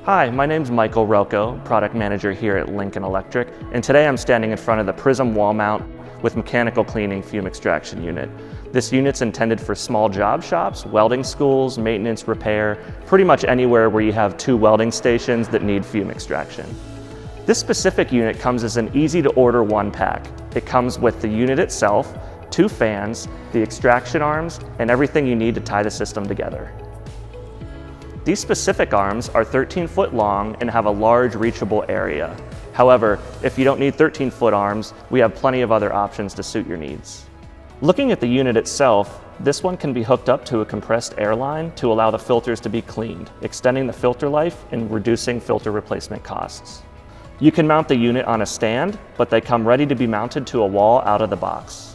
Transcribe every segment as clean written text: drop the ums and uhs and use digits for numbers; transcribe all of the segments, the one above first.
Hi, my name's Michael Relko, Product Manager here at Lincoln Electric, and today I'm standing in front of the Prism Wall Mount with mechanical cleaning fume extraction unit. This unit's intended for small job shops, welding schools, maintenance, repair, pretty much anywhere where you have two welding stations that need fume extraction. This specific unit comes as an easy-to-order one pack. It comes with the unit itself, two fans, the extraction arms, and everything you need to tie the system together. These specific arms are 13-foot long and have a large reachable area. However, if you don't need 13-foot arms, we have plenty of other options to suit your needs. Looking at the unit itself, this one can be hooked up to a compressed air line to allow the filters to be cleaned, extending the filter life and reducing filter replacement costs. You can mount the unit on a stand, but they come ready to be mounted to a wall out of the box.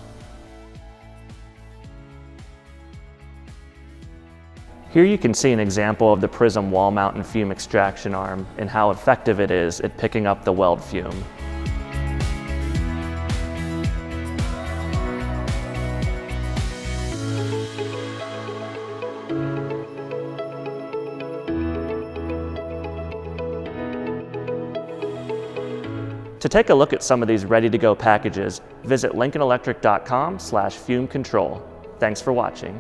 Here you can see an example of the Prism Wall Mount and fume extraction arm and how effective it is at picking up the weld fume. To take a look at some of these ready-to-go packages, visit lincolnelectric.com/fume control. Thanks for watching.